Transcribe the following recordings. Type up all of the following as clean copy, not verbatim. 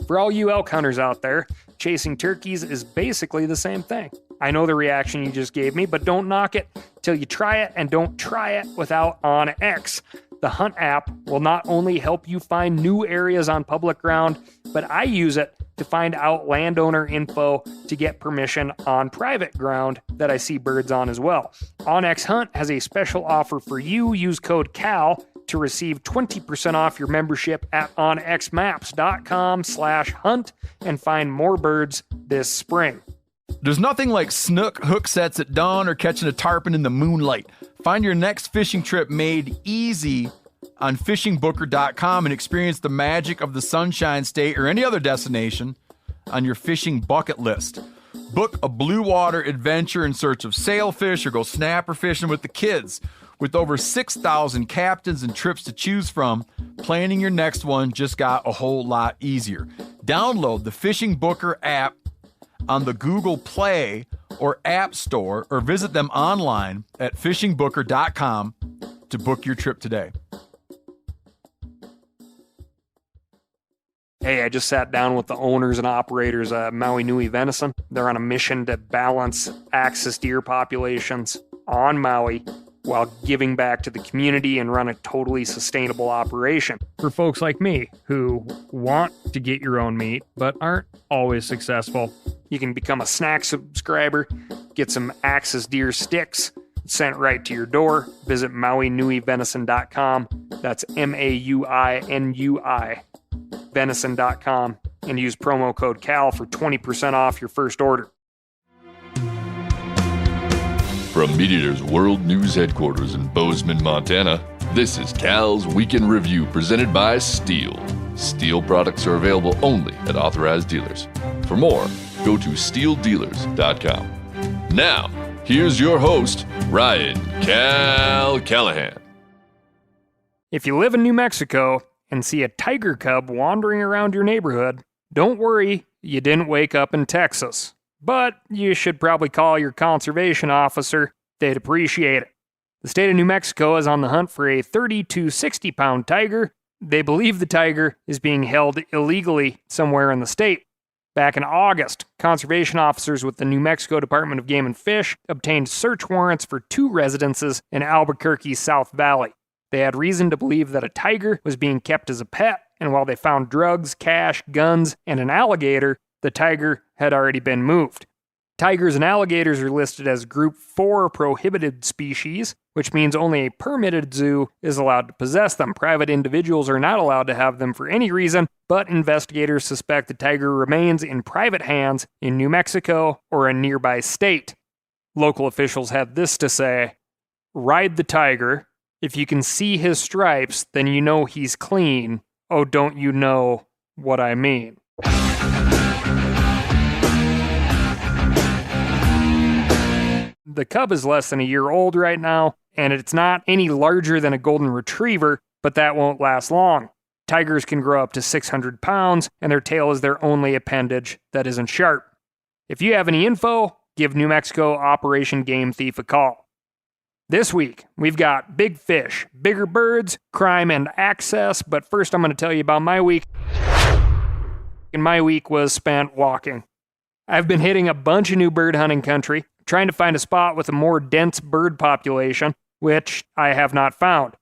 For all you elk hunters out there, chasing turkeys is basically the same thing. I know the reaction you just gave me, but don't knock it till you try it, and don't try it without OnX. The Hunt app will not only help you find new areas on public ground, but I use it to find out landowner info to get permission on private ground that I see birds on as well. OnX Hunt has a special offer for you. Use code CAL to receive 20% off your membership at onxmaps.com/hunt and find more birds this spring. There's nothing like snook hook sets at dawn or catching a tarpon in the moonlight. Find your next fishing trip made easy on fishingbooker.com and experience the magic of the Sunshine State or any other destination on your fishing bucket list. Book a blue water adventure in search of sailfish or go snapper fishing with the kids. With over 6,000 captains and trips to choose from, planning your next one just got a whole lot easier. Download the Fishing Booker app on the Google Play or App Store, or visit them online at fishingbooker.com to book your trip today. Hey, I just sat down with the owners and operators at Maui Nui Venison. They're on a mission to balance axis deer populations on Maui while giving back to the community and run a totally sustainable operation. For folks like me who want to get your own meat but aren't always successful, you can become a snack subscriber, get some axis deer sticks sent right to your door. Visit MauiNuiVenison.com. That's MAUINUI venison.com and use promo code CAL for 20% off your first order. From MeatEater's World News Headquarters in Bozeman, Montana, this is Cal's Weekend Review presented by Steel. Steel products are available only at authorized dealers. For more, go to steeldealers.com. Now, here's your host, Ryan Cal Callahan. If you live in New Mexico and see a tiger cub wandering around your neighborhood, don't worry, you didn't wake up in Texas. But you should probably call your conservation officer. They'd appreciate it. The state of New Mexico is on the hunt for a 30 to 60 pound tiger. They believe the tiger is being held illegally somewhere in the state. Back in August, conservation officers with the New Mexico Department of Game and Fish obtained search warrants for 2 residences in Albuquerque's South Valley. They had reason to believe that a tiger was being kept as a pet, and while they found drugs, cash, guns, and an alligator, the tiger had already been moved. Tigers and alligators are listed as Group 4 prohibited species, which means only a permitted zoo is allowed to possess them. Private individuals are not allowed to have them for any reason, but investigators suspect the tiger remains in private hands in New Mexico or a nearby state. Local officials had this to say: "Ride the tiger. If you can see his stripes, then you know he's clean. Oh, don't you know what I mean?" The cub is less than a year old right now, and it's not any larger than a golden retriever, but that won't last long. Tigers can grow up to 600 pounds, and their tail is their only appendage that isn't sharp. If you have any info, give New Mexico Operation Game Thief a call. This week, we've got big fish, bigger birds, crime, and access, but first I'm going to tell you about my week. And my week was spent walking. I've been hitting a bunch of new bird hunting country, trying to find a spot with a more dense bird population, which I have not found.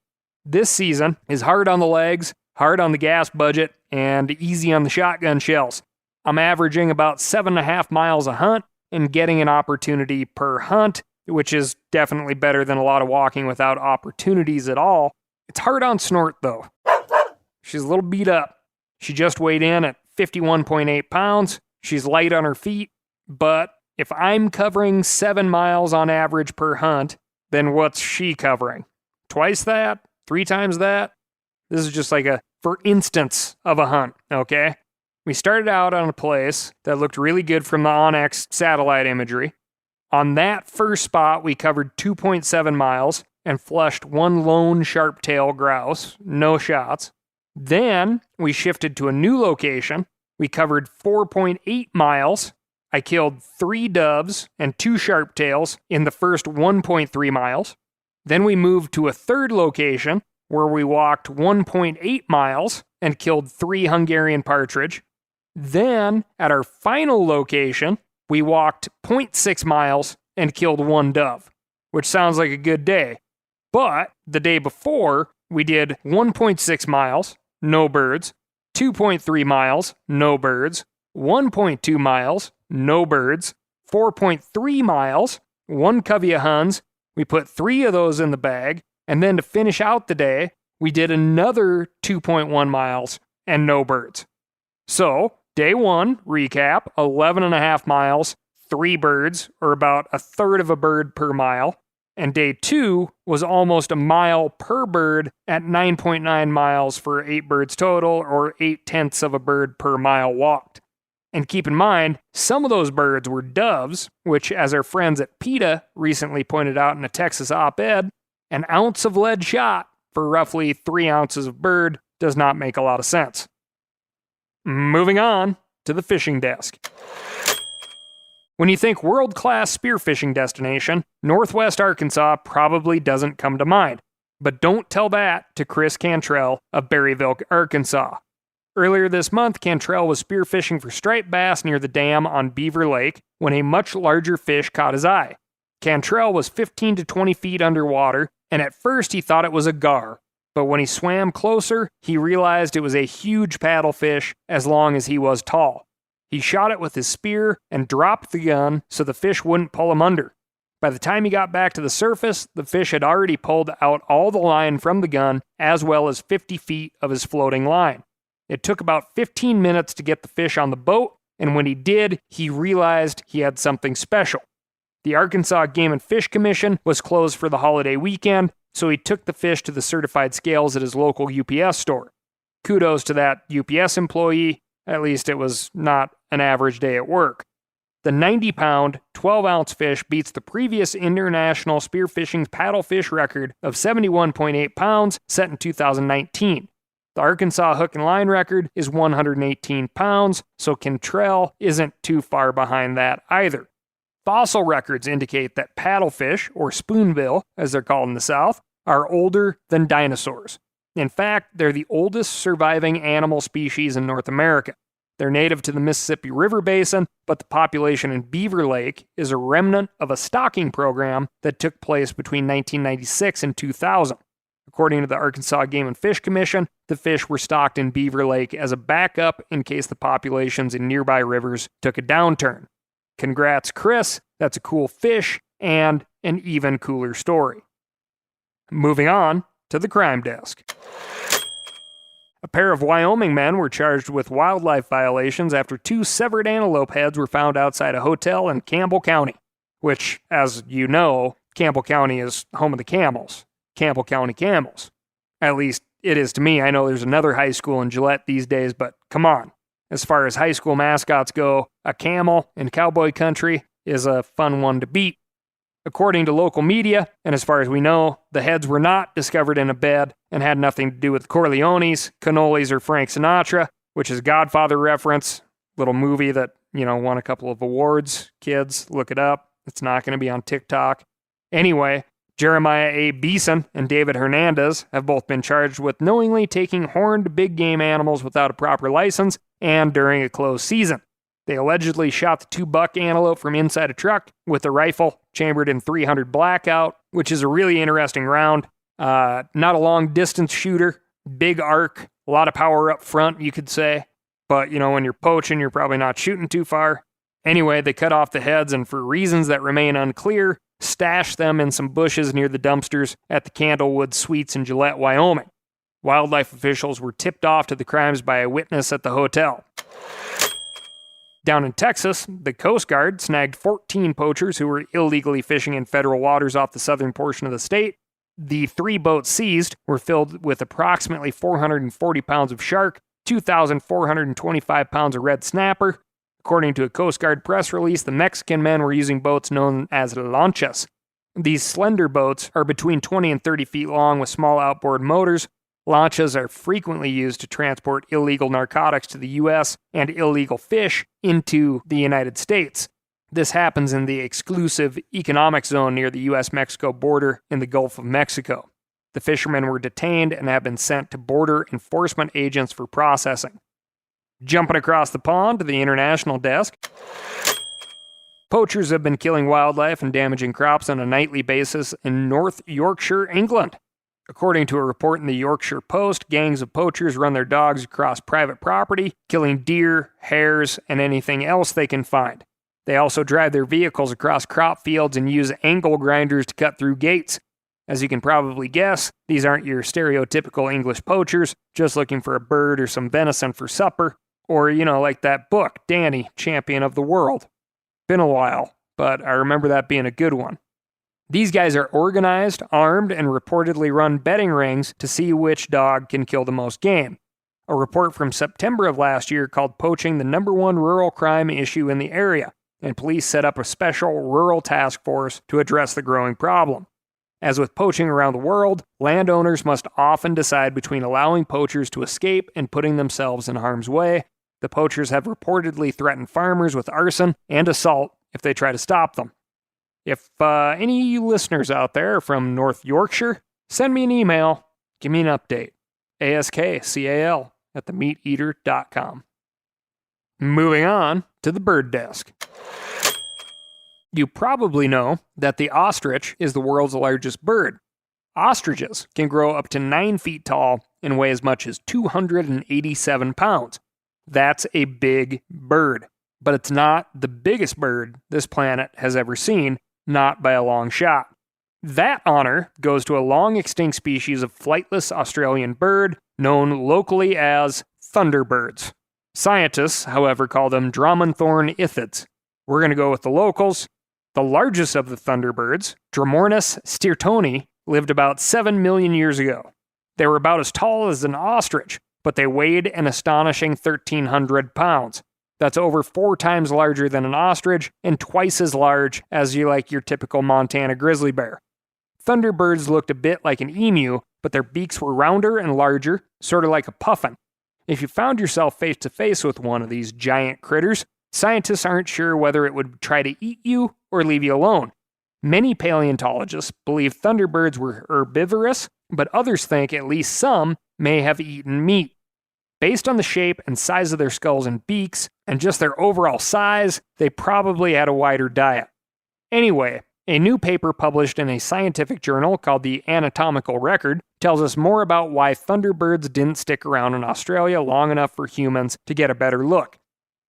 This season is hard on the legs, hard on the gas budget, and easy on the shotgun shells. I'm averaging about 7.5 miles a hunt and getting an opportunity per hunt, which is definitely better than a lot of walking without opportunities at all. It's hard on Snort, though. She's a little beat up. She just weighed in at 51.8 pounds. She's light on her feet, but if I'm covering 7 miles on average per hunt, then what's she covering? Twice that? 3 times that? This is just like a for instance of a hunt, okay? We started out on a place that looked really good from the OnX satellite imagery. On that first spot, we covered 2.7 miles and flushed 1 lone sharp-tail grouse, no shots. Then we shifted to a new location. We covered 4.8 miles. I killed 3 doves and 2 sharptails in the first 1.3 miles. Then we moved to a third location where we walked 1.8 miles and killed 3 Hungarian partridge. Then, at our final location, we walked 0.6 miles and killed one dove, which sounds like a good day. But the day before, we did 1.6 miles, no birds, 2.3 miles, no birds, 1.2 miles, no birds, 4.3 miles, one covey of huns. We put 3 of those in the bag, and then to finish out the day, we did another 2.1 miles and no birds. So, day 1, recap, 11.5 miles, 3 birds, or about a third of a bird per mile. And day 2 was almost a mile per bird at 9.9 miles for 8 birds total, or 0.8 of a bird per mile walked. And keep in mind, some of those birds were doves, which, as our friends at PETA recently pointed out in a Texas op-ed, an ounce of lead shot for roughly 3 ounces of bird does not make a lot of sense. Moving on to the fishing desk. When you think world-class spearfishing destination, Northwest Arkansas probably doesn't come to mind. But don't tell that to Chris Cantrell of Berryville, Arkansas. Earlier this month, Cantrell was spearfishing for striped bass near the dam on Beaver Lake when a much larger fish caught his eye. Cantrell was 15 to 20 feet underwater, and at first he thought it was a gar. But when he swam closer, he realized it was a huge paddlefish as long as he was tall. He shot it with his spear and dropped the gun so the fish wouldn't pull him under. By the time he got back to the surface, the fish had already pulled out all the line from the gun as well as 50 feet of his floating line. It took about 15 minutes to get the fish on the boat, and when he did, he realized he had something special. The Arkansas Game and Fish Commission was closed for the holiday weekend, so he took the fish to the certified scales at his local UPS store. Kudos to that UPS employee, at least it was not an average day at work. The 90-pound, 12-ounce fish beats the previous international spearfishing paddlefish record of 71.8 pounds set in 2019. The Arkansas hook and line record is 118 pounds, so Cantrell isn't too far behind that either. Fossil records indicate that paddlefish, or spoonbill, as they're called in the South, are older than dinosaurs. In fact, they're the oldest surviving animal species in North America. They're native to the Mississippi River Basin, but the population in Beaver Lake is a remnant of a stocking program that took place between 1996 and 2000. According to the Arkansas Game and Fish Commission, the fish were stocked in Beaver Lake as a backup in case the populations in nearby rivers took a downturn. Congrats, Chris. That's a cool fish and an even cooler story. Moving on to the crime desk. A pair of Wyoming men were charged with wildlife violations after 2 severed antelope heads were found outside a hotel in Campbell County, which, as you know, Campbell County is home of the camels. Campbell County Camels. At least it is to me. I know there's another high school in Gillette these days, but come on. As far as high school mascots go, a camel in cowboy country is a fun one to beat. According to local media, and as far as we know, the heads were not discovered in a bed and had nothing to do with Corleones, cannolis, or Frank Sinatra, which is a Godfather reference. Little movie that, won a couple of awards. Kids, look it up. It's not going to be on TikTok. Anyway, Jeremiah A. Beeson and David Hernandez have both been charged with knowingly taking horned big game animals without a proper license and during a closed season. They allegedly shot the 2-buck antelope from inside a truck with a rifle chambered in .300 Blackout, which is a really interesting round. Not a long-distance shooter, big arc, a lot of power up front, you could say. But, when you're poaching, you're probably not shooting too far. Anyway, they cut off the heads and, for reasons that remain unclear, stashed them in some bushes near the dumpsters at the Candlewood Suites in Gillette, Wyoming. Wildlife officials were tipped off to the crimes by a witness at the hotel. Down in Texas, the Coast Guard snagged 14 poachers who were illegally fishing in federal waters off the southern portion of the state. The 3 boats seized were filled with approximately 440 pounds of shark, 2,425 pounds of red snapper. According to a Coast Guard press release, the Mexican men were using boats known as lanchas. These slender boats are between 20 and 30 feet long with small outboard motors. Lanchas are frequently used to transport illegal narcotics to the U.S. and illegal fish into the United States. This happens in the exclusive economic zone near the U.S.-Mexico border in the Gulf of Mexico. The fishermen were detained and have been sent to border enforcement agents for processing. Jumping across the pond to the international desk. Poachers have been killing wildlife and damaging crops on a nightly basis in North Yorkshire, England. According to a report in the Yorkshire Post, gangs of poachers run their dogs across private property, killing deer, hares, and anything else they can find. They also drive their vehicles across crop fields and use angle grinders to cut through gates. As you can probably guess, these aren't your stereotypical English poachers, just looking for a bird or some venison for supper. Or, like that book, Danny, Champion of the World. Been a while, but I remember that being a good one. These guys are organized, armed, and reportedly run betting rings to see which dog can kill the most game. A report from September of last year called poaching the #1 rural crime issue in the area, and police set up a special rural task force to address the growing problem. As with poaching around the world, landowners must often decide between allowing poachers to escape and putting themselves in harm's way. The poachers have reportedly threatened farmers with arson and assault if they try to stop them. If any of you listeners out there are from North Yorkshire, send me an email. Give me an update. askcal@themeateater.com. Moving on to the bird desk. You probably know that the ostrich is the world's largest bird. Ostriches can grow up to 9 feet tall and weigh as much as 287 pounds. That's a big bird, but it's not the biggest bird this planet has ever seen, not by a long shot. That honor goes to a long-extinct species of flightless Australian bird known locally as thunderbirds. Scientists, however, call them Dromornithorn ithids. We're going to go with the locals. The largest of the thunderbirds, Dromornis stirtoni, lived about 7 million years ago. They were about as tall as an ostrich, but they weighed an astonishing 1,300 pounds. That's over 4 times larger than an ostrich and twice as large as your typical Montana grizzly bear. Thunderbirds looked a bit like an emu, but their beaks were rounder and larger, sort of like a puffin. If you found yourself face to face with one of these giant critters, scientists aren't sure whether it would try to eat you or leave you alone. Many paleontologists believe thunderbirds were herbivorous, but others think at least some may have eaten meat. Based on the shape and size of their skulls and beaks, and just their overall size, they probably had a wider diet. Anyway, a new paper published in a scientific journal called the Anatomical Record tells us more about why thunderbirds didn't stick around in Australia long enough for humans to get a better look.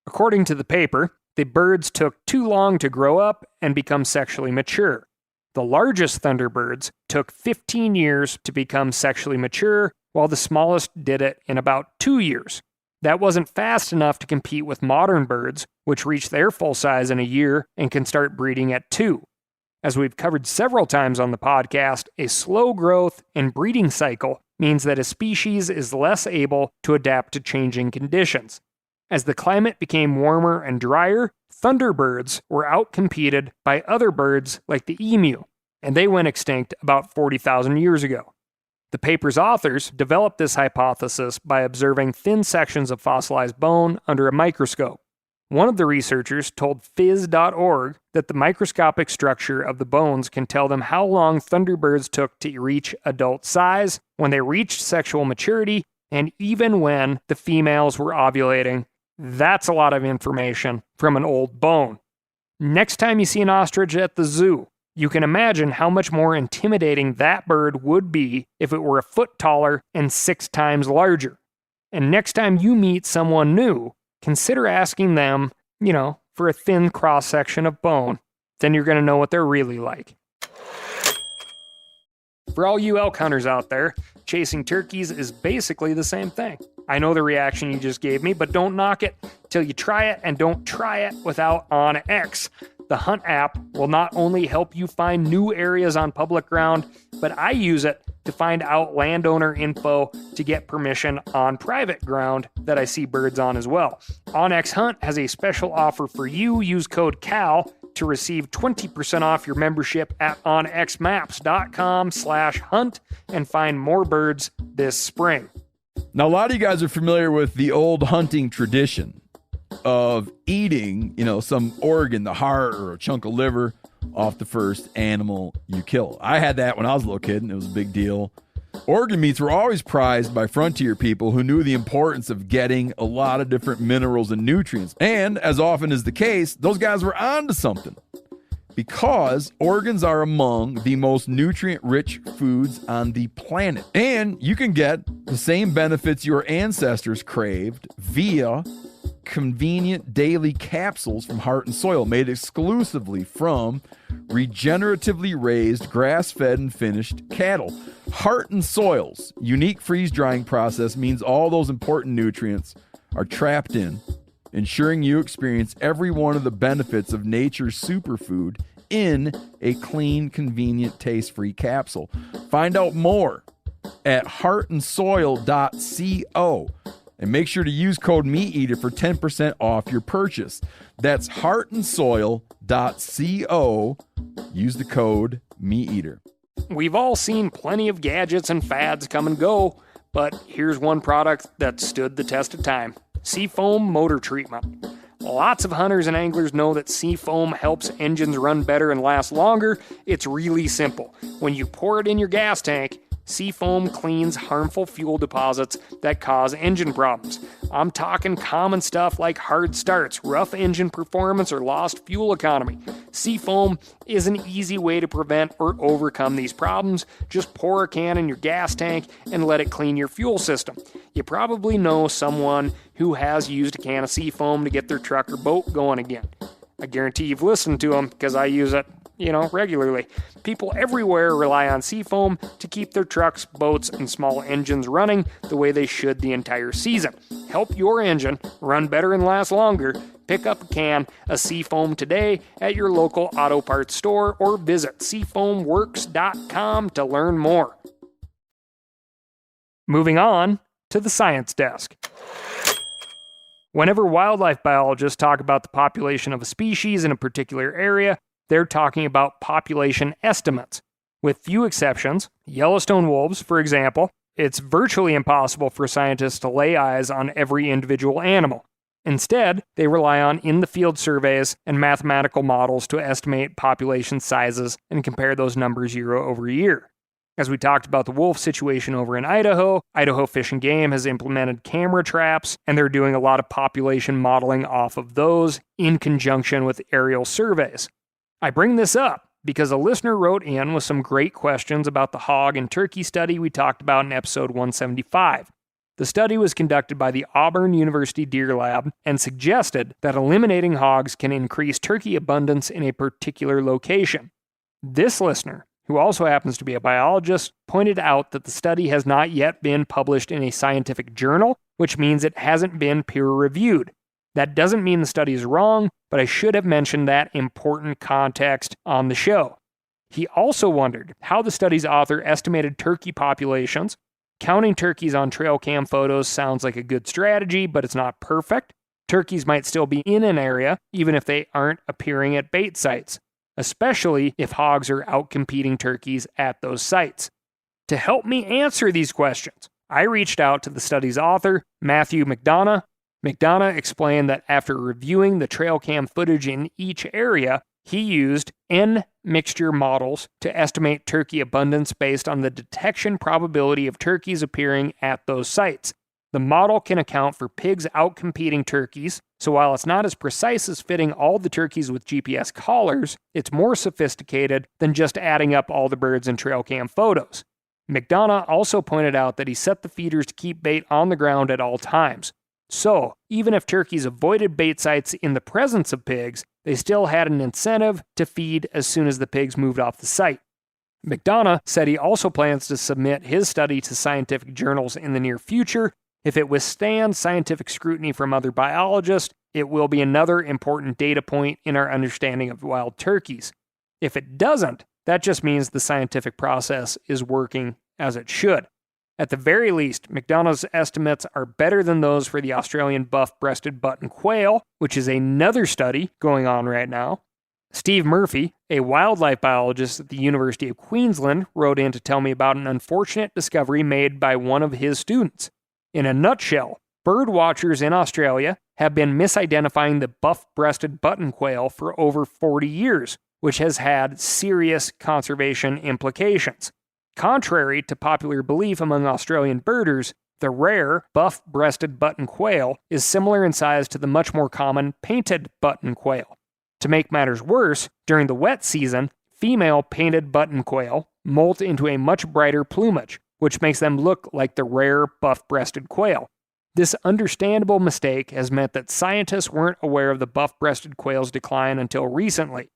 According to the paper, the birds took too long to grow up and become sexually mature. The largest thunderbirds took 15 years to become sexually mature, while the smallest did it in about 2 years. That wasn't fast enough to compete with modern birds, which reach their full size in a year and can start breeding at 2. As we've covered several times on the podcast, a slow growth and breeding cycle means that a species is less able to adapt to changing conditions. As the climate became warmer and drier, thunderbirds were outcompeted by other birds like the emu, and they went extinct about 40,000 years ago. The paper's authors developed this hypothesis by observing thin sections of fossilized bone under a microscope. One of the researchers told phys.org that the microscopic structure of the bones can tell them how long thunderbirds took to reach adult size, when they reached sexual maturity, and even when the females were ovulating. That's a lot of information from an old bone. Next time you see an ostrich at the zoo, you can imagine how much more intimidating that bird would be if it were a foot taller and 6 times larger. And next time you meet someone new, consider asking them, for a thin cross-section of bone. Then you're going to know what they're really like. For all you elk hunters out there, chasing turkeys is basically the same thing. I know the reaction you just gave me, but don't knock it till you try it, and don't try it without OnX. The Hunt app will not only help you find new areas on public ground, but I use it to find out landowner info to get permission on private ground that I see birds on as well. OnX Hunt has a special offer for you. Use code CAL to receive 20% off your membership at onxmaps.com/hunt and find more birds this spring. Now, a lot of you guys are familiar with the old hunting tradition of eating, some organ, the heart or a chunk of liver off the first animal you kill. I had that when I was a little kid, and it was a big deal. Organ meats were always prized by frontier people who knew the importance of getting a lot of different minerals and nutrients. And, as often is the case, those guys were onto something. Because organs are among the most nutrient-rich foods on the planet. And you can get the same benefits your ancestors craved via convenient daily capsules from Heart and Soil, made exclusively from regeneratively raised, grass-fed, and finished cattle. Heart and Soil's unique freeze-drying process means all those important nutrients are trapped in, ensuring you experience every one of the benefits of nature's superfood in a clean, convenient, taste-free capsule. Find out more at heartandsoil.co. And make sure to use code MeatEater for 10% off your purchase. That's heartandsoil.co. Use the code MeatEater. We've all seen plenty of gadgets and fads come and go, but here's one product that stood the test of time. Seafoam Motor Treatment. Lots of hunters and anglers know that Seafoam helps engines run better and last longer. It's really simple. When you pour it in your gas tank, Seafoam cleans harmful fuel deposits that cause engine problems. I'm talking common stuff like hard starts, rough engine performance, or lost fuel economy. Seafoam is an easy way to prevent or overcome these problems. Just pour a can in your gas tank and let it clean your fuel system. You probably know someone who has used a can of Seafoam to get their truck or boat going again. I guarantee you've listened to them because I use it, regularly. People everywhere rely on Seafoam to keep their trucks, boats, and small engines running the way they should the entire season. Help your engine run better and last longer. Pick up a can of Seafoam today at your local auto parts store or visit seafoamworks.com to learn more. Moving on to the science desk. Whenever wildlife biologists talk about the population of a species in a particular area, they're talking about population estimates. With few exceptions, Yellowstone wolves, for example, it's virtually impossible for scientists to lay eyes on every individual animal. Instead, they rely on in-the-field surveys and mathematical models to estimate population sizes and compare those numbers year over year. As we talked about the wolf situation over in Idaho, Idaho Fish and Game has implemented camera traps, and they're doing a lot of population modeling off of those in conjunction with aerial surveys. I bring this up because a listener wrote in with some great questions about the hog and turkey study we talked about in episode 175. The study was conducted by the Auburn University Deer Lab and suggested that eliminating hogs can increase turkey abundance in a particular location. This listener, who also happens to be a biologist, pointed out that the study has not yet been published in a scientific journal, which means it hasn't been peer-reviewed. That doesn't mean the study is wrong, but I should have mentioned that important context on the show. He also wondered how the study's author estimated turkey populations. Counting turkeys on trail cam photos sounds like a good strategy, but it's not perfect. Turkeys might still be in an area, even if they aren't appearing at bait sites, especially if hogs are outcompeting turkeys at those sites. To help me answer these questions, I reached out to the study's author, Matthew McDonough. McDonough explained that after reviewing the trail cam footage in each area, he used N-mixture models to estimate turkey abundance based on the detection probability of turkeys appearing at those sites. The model can account for pigs outcompeting turkeys, so while it's not as precise as fitting all the turkeys with GPS collars, it's more sophisticated than just adding up all the birds in trail cam photos. McDonough also pointed out that he set the feeders to keep bait on the ground at all times. So, even if turkeys avoided bait sites in the presence of pigs, they still had an incentive to feed as soon as the pigs moved off the site. McDonough said he also plans to submit his study to scientific journals in the near future. If it withstands scientific scrutiny from other biologists, it will be another important data point in our understanding of wild turkeys. If it doesn't, that just means the scientific process is working as it should. At the very least, McDonough's estimates are better than those for the Australian buff-breasted button quail, which is another study going on right now. Steve Murphy, a wildlife biologist at the University of Queensland, wrote in to tell me about an unfortunate discovery made by one of his students. In a nutshell, bird watchers in Australia have been misidentifying the buff-breasted button quail for over 40 years, which has had serious conservation implications. Contrary to popular belief among Australian birders, the rare buff-breasted button quail is similar in size to the much more common painted button quail. To make matters worse, during the wet season, female painted button quail molt into a much brighter plumage, which makes them look like the rare buff-breasted quail. This understandable mistake has meant that scientists weren't aware of the buff-breasted quail's decline until recently.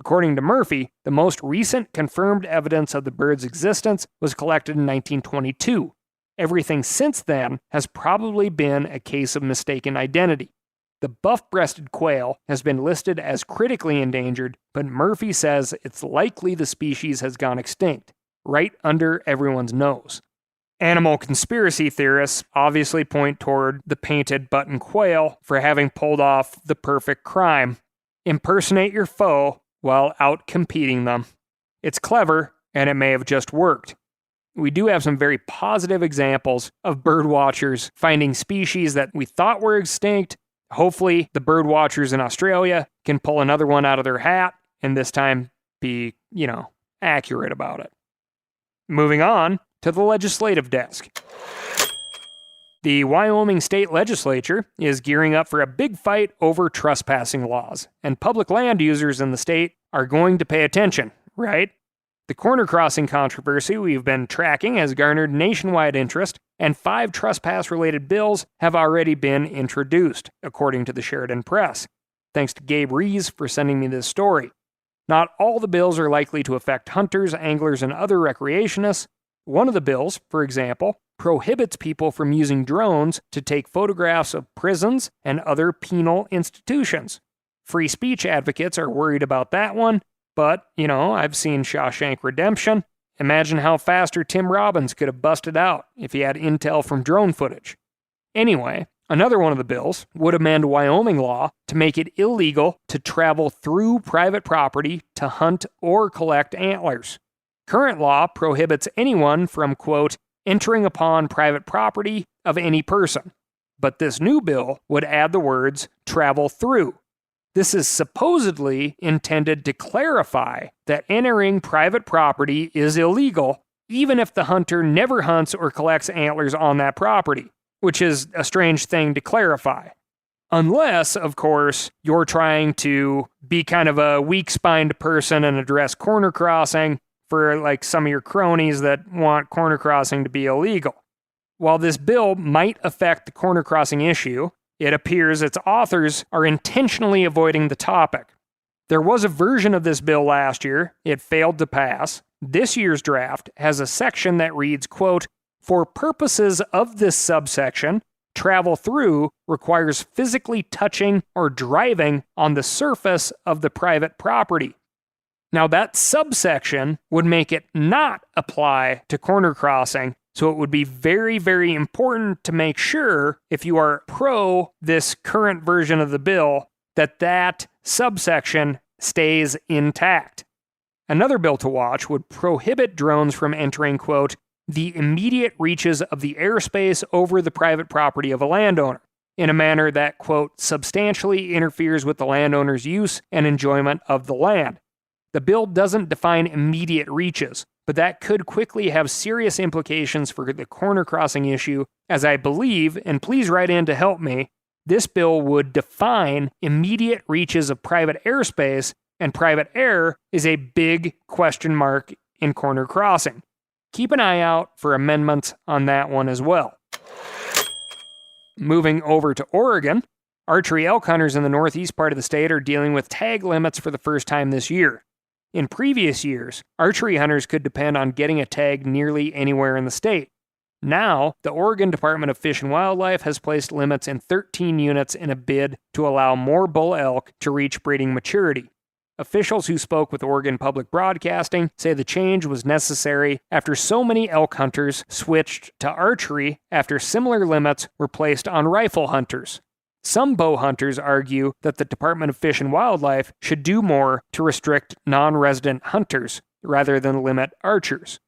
According to Murphy, the most recent confirmed evidence of the bird's existence was collected in 1922. Everything since then has probably been a case of mistaken identity. The buff-breasted quail has been listed as critically endangered, but Murphy says it's likely the species has gone extinct, right under everyone's nose. Animal conspiracy theorists obviously point toward the painted button quail for having pulled off the perfect crime: impersonate your foe while out-competing them. It's clever, and it may have just worked. We do have some very positive examples of bird watchers finding species that we thought were extinct. Hopefully, the bird watchers in Australia can pull another one out of their hat and this time be, accurate about it. Moving on to the legislative desk. The Wyoming State Legislature is gearing up for a big fight over trespassing laws, and public land users in the state are going to pay attention, right? The corner crossing controversy we've been tracking has garnered nationwide interest, and 5 trespass-related bills have already been introduced, according to the Sheridan Press. Thanks to Gabe Rees for sending me this story. Not all the bills are likely to affect hunters, anglers, and other recreationists. One of the bills, for example, prohibits people from using drones to take photographs of prisons and other penal institutions. Free speech advocates are worried about that one, but, I've seen Shawshank Redemption. Imagine how faster Tim Robbins could have busted out if he had intel from drone footage. Anyway, another one of the bills would amend Wyoming law to make it illegal to travel through private property to hunt or collect antlers. Current law prohibits anyone from, quote, entering upon private property of any person. But this new bill would add the words, travel through. This is supposedly intended to clarify that entering private property is illegal, even if the hunter never hunts or collects antlers on that property, which is a strange thing to clarify. Unless, of course, you're trying to be kind of a weak-spined person and address corner crossing for like some of your cronies that want corner crossing to be illegal. While this bill might affect the corner crossing issue, it appears its authors are intentionally avoiding the topic. There was a version of this bill last year. It failed to pass. This year's draft has a section that reads, quote, for purposes of this subsection, travel through requires physically touching or driving on the surface of the private property. Now, that subsection would make it not apply to corner crossing, so it would be very, very important to make sure, if you are pro this current version of the bill, that that subsection stays intact. Another bill to watch would prohibit drones from entering, quote, the immediate reaches of the airspace over the private property of a landowner, in a manner that, quote, substantially interferes with the landowner's use and enjoyment of the land. The bill doesn't define immediate reaches, but that could quickly have serious implications for the corner crossing issue, as I believe, and please write in to help me, this bill would define immediate reaches of private airspace, and private air is a big question mark in corner crossing. Keep an eye out for amendments on that one as well. Moving over to Oregon, archery elk hunters in the northeast part of the state are dealing with tag limits for the first time this year. In previous years, archery hunters could depend on getting a tag nearly anywhere in the state. Now, the Oregon Department of Fish and Wildlife has placed limits in 13 units in a bid to allow more bull elk to reach breeding maturity. Officials who spoke with Oregon Public Broadcasting say the change was necessary after so many elk hunters switched to archery after similar limits were placed on rifle hunters. Some bow hunters argue that the Department of Fish and Wildlife should do more to restrict non-resident hunters rather than limit archers.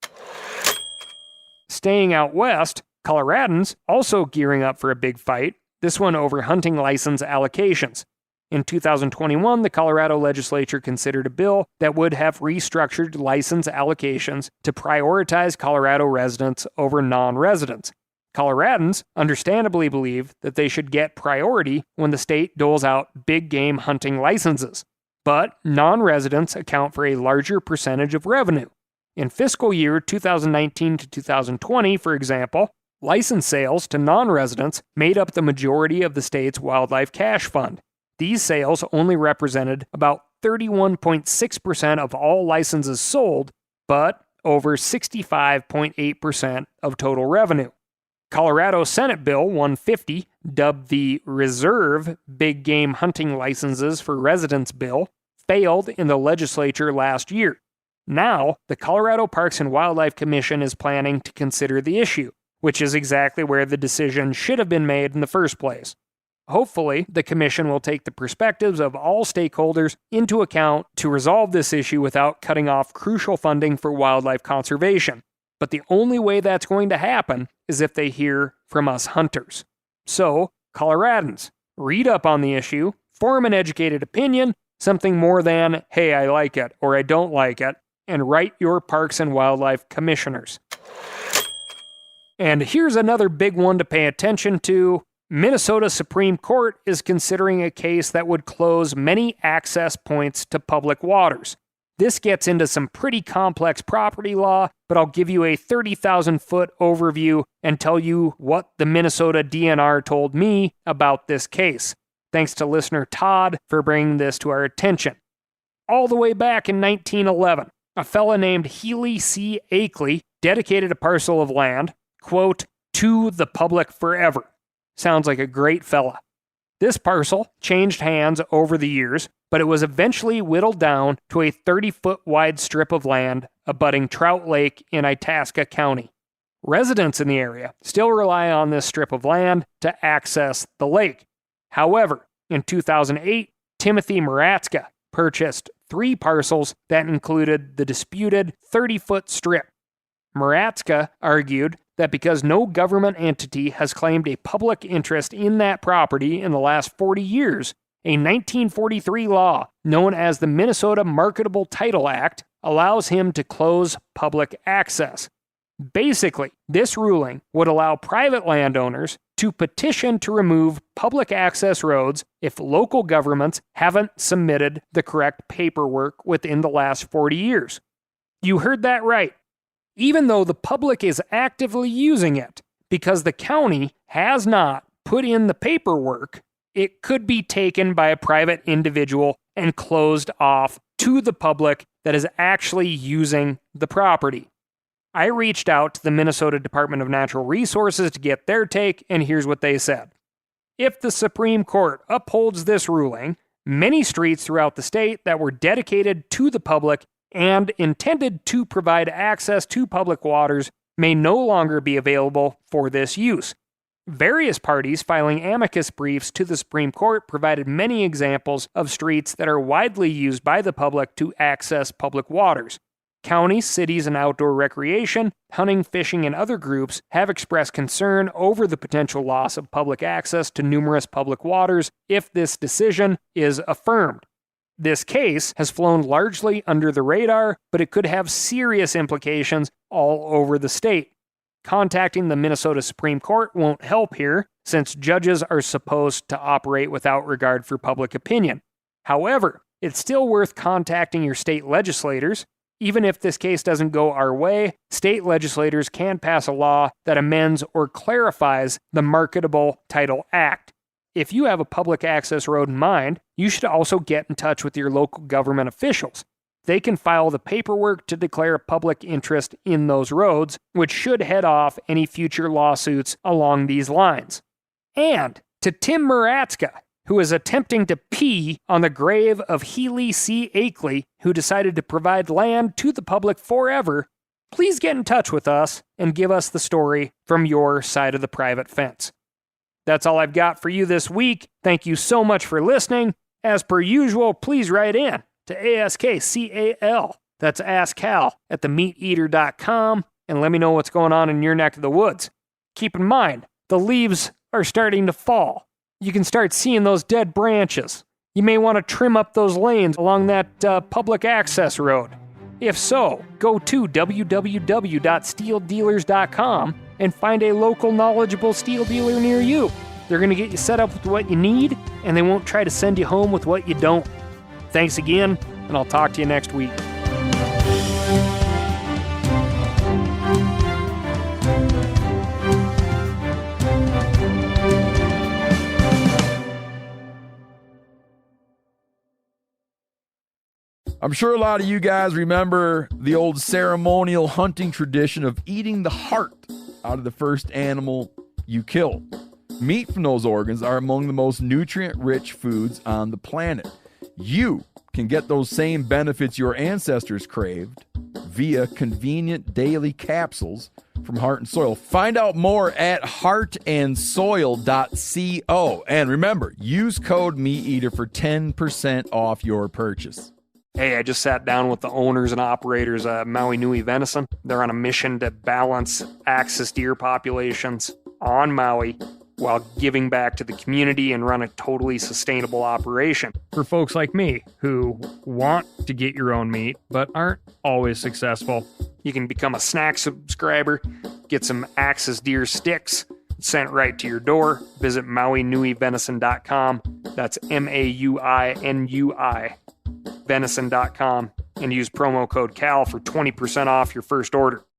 Staying out west, Coloradans also gearing up for a big fight, this one over hunting license allocations. In 2021, the Colorado legislature considered a bill that would have restructured license allocations to prioritize Colorado residents over non-residents. Coloradans understandably believe that they should get priority when the state doles out big game hunting licenses. But non-residents account for a larger percentage of revenue. In fiscal year 2019 to 2020, for example, license sales to non-residents made up the majority of the state's wildlife cash fund. These sales only represented about 31.6% of all licenses sold, but over 65.8% of total revenue. Colorado Senate Bill 150, dubbed the Reserve Big Game Hunting Licenses for Residents Bill, failed in the legislature last year. Now, the Colorado Parks and Wildlife Commission is planning to consider the issue, which is exactly where the decision should have been made in the first place. Hopefully, the Commission will take the perspectives of all stakeholders into account to resolve this issue without cutting off crucial funding for wildlife conservation. But the only way that's going to happen is if they hear from us hunters. So, Coloradans, read up on the issue, form an educated opinion, something more than, hey, I like it or I don't like it, and write your Parks and Wildlife commissioners. And here's another big one to pay attention to. Minnesota Supreme Court is considering a case that would close many access points to public waters. This gets into some pretty complex property law, but I'll give you a 30,000-foot overview and tell you what the Minnesota DNR told me about this case. Thanks to listener Todd for bringing this to our attention. All the way back in 1911, a fella named Healy C. Akeley dedicated a parcel of land, quote, to the public forever. Sounds like a great fella. This parcel changed hands over the years, but it was eventually whittled down to a 30-foot wide strip of land abutting Trout Lake in Itasca County. Residents in the area still rely on this strip of land to access the lake. However, in 2008, Timothy Maratzka purchased 3 parcels that included the disputed 30-foot strip. Maratzka argued that because no government entity has claimed a public interest in that property in the last 40 years, a 1943 law known as the Minnesota Marketable Title Act allows him to close public access. Basically, this ruling would allow private landowners to petition to remove public access roads if local governments haven't submitted the correct paperwork within the last 40 years. You heard that right. Even though the public is actively using it, because the county has not put in the paperwork, it could be taken by a private individual and closed off to the public that is actually using the property. I reached out to the Minnesota Department of Natural Resources to get their take, and here's what they said. If the Supreme Court upholds this ruling, many streets throughout the state that were dedicated to the public and intended to provide access to public waters may no longer be available for this use. Various parties filing amicus briefs to the Supreme Court provided many examples of streets that are widely used by the public to access public waters. Counties, cities, and outdoor recreation, hunting, fishing, and other groups have expressed concern over the potential loss of public access to numerous public waters if this decision is affirmed. This case has flown largely under the radar, but it could have serious implications all over the state. Contacting the Minnesota Supreme Court won't help here, since judges are supposed to operate without regard for public opinion. However, it's still worth contacting your state legislators. Even if this case doesn't go our way, state legislators can pass a law that amends or clarifies the Marketable Title Act. If you have a public access road in mind, you should also get in touch with your local government officials. They can file the paperwork to declare public interest in those roads, which should head off any future lawsuits along these lines. And to Tim Maratzka, who is attempting to pee on the grave of Healy C. Akeley, who decided to provide land to the public forever, please get in touch with us and give us the story from your side of the private fence. That's all I've got for you this week. Thank you so much for listening. As per usual, please write in to ASKCAL, that's AskCal, at themeateater.com, and let me know what's going on in your neck of the woods. Keep in mind, the leaves are starting to fall. You can start seeing those dead branches. You may want to trim up those lanes along that public access road. If so, go to www.steeldealers.com and find a local knowledgeable steel dealer near you. They're going to get you set up with what you need, and they won't try to send you home with what you don't. Thanks again, and I'll talk to you next week. I'm sure a lot of you guys remember the old ceremonial hunting tradition of eating the heart out of the first animal you kill. Meat from those organs are among the most nutrient-rich foods on the planet. You can get those same benefits your ancestors craved via convenient daily capsules from Heart and Soil. Find out more at heartandsoil.co. And remember, use code MeatEater for 10% off your purchase. Hey, I just sat down with the owners and operators of Maui Nui Venison. They're on a mission to balance axis deer populations on Maui while giving back to the community and run a totally sustainable operation. For folks like me who want to get your own meat but aren't always successful, you can become a snack subscriber, get some axis deer sticks sent right to your door. Visit MauiNuiVenison.com. That's MAUINUI. venison.com and use promo code CAL for 20% off your first order.